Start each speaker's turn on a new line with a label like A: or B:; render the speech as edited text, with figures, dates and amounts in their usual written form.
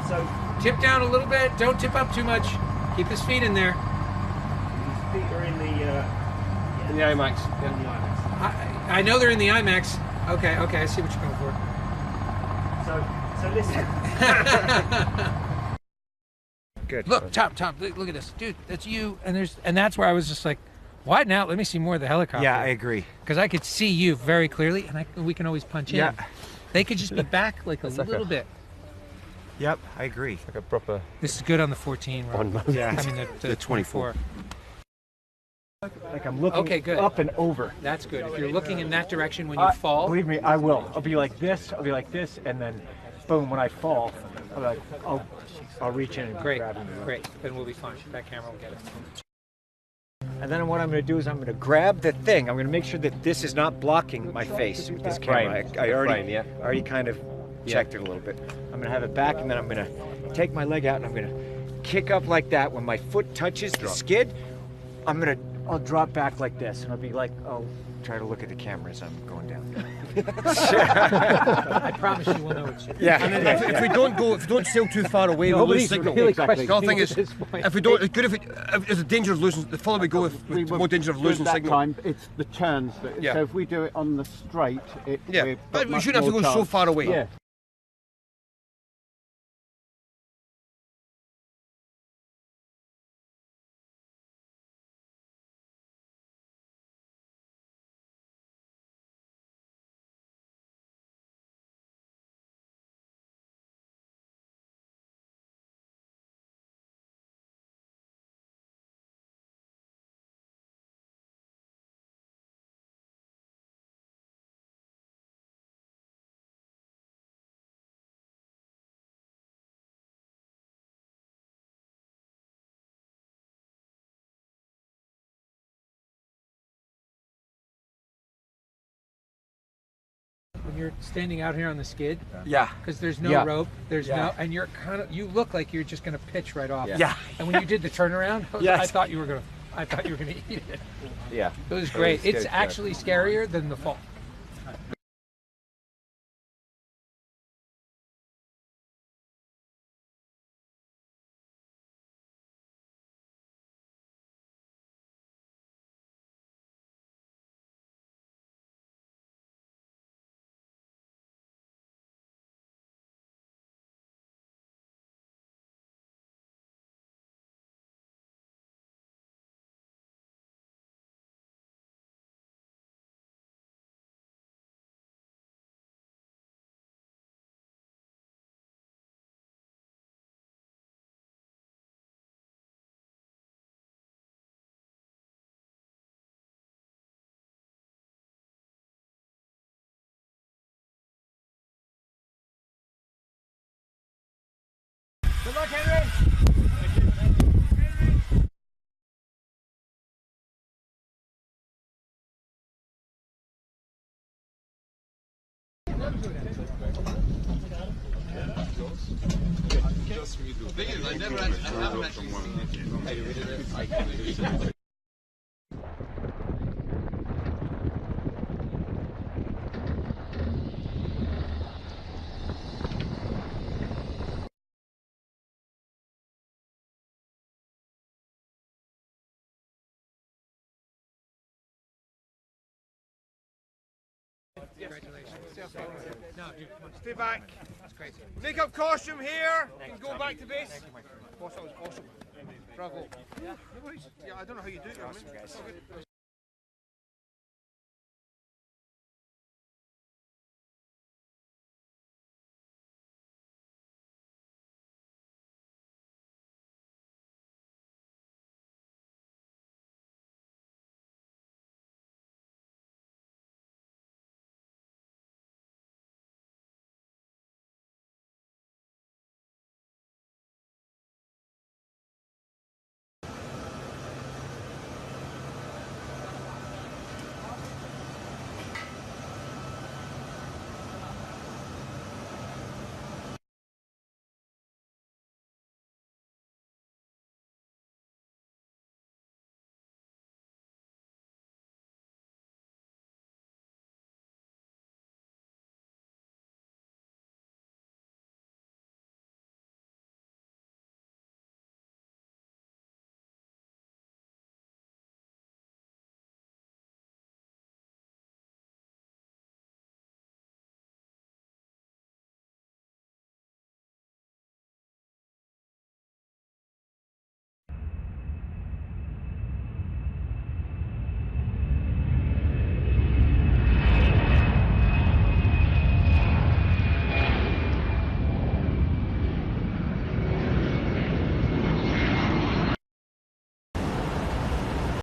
A: So
B: tip down a little bit. Don't tip up too much. Keep his feet in there.
A: his feet are in the
C: IMAX.
A: in the IMAX.
B: I know they're in the IMAX. Okay, I see what you're going for.
A: So listen.
C: Good.
B: Look, Tom, look at this, dude. That's you, and that's where I was just like, what now? Let me see more of the helicopter.
C: Yeah, I agree.
B: Because I could see you very clearly, and we can always punch in.
C: Yeah.
B: They could just be back like a little bit.
C: Yep, I agree.
D: Like a proper
B: This is good on the 14. Right?
D: one.
C: Yeah.
B: I mean the 24.
E: Like I'm looking
B: Okay, good.
E: up and over.
B: That's good. If you're looking in that direction when you fall,
E: Believe me, I will. I'll be like this, and then boom, when I fall, I'll be like, I'll reach in and
B: great,
E: grab him.
B: great. Then we'll be fine. That camera will get it.
E: And then what I'm going to do is I'm going to grab the thing. I'm going to make sure that this is not blocking my face with this camera. I already kind of checked it a little bit. I'm going to have it back, and then I'm going to take my leg out, and I'm going to kick up like that. When my foot touches the skid, I'll drop back like this, and I'll try to look at the camera as I'm going down.
B: I promise you will know it's you.
E: Yeah.
D: And then if we don't sail too far away, we'll lose signal.
B: really
D: The other thing is, if we don't, it's good if there's a danger of losing. The further we go, if there's more danger of losing
F: that
D: signal.
F: time, it's the turns.
D: Yeah.
F: So if we do it on the straight,
D: Yeah, but we shouldn't have to go so far away.
F: Yeah.
B: When you're standing out here on the skid,
C: Yeah.
B: because there's no
C: Yeah.
B: rope,
C: Yeah.
B: and you're you look like you're just gonna pitch right off.
C: Yeah.
B: And when you did the turnaround,
C: Yes.
B: I thought you were gonna eat it.
C: Yeah.
B: It was great. It's
C: good, yeah.
B: actually scarier than the fall.
E: Good luck, Henry.
D: Stay back. Make up costume here and go back to base. Boss, that was awesome. Bravo. Yeah, I don't know how you do it. I mean, it's all good.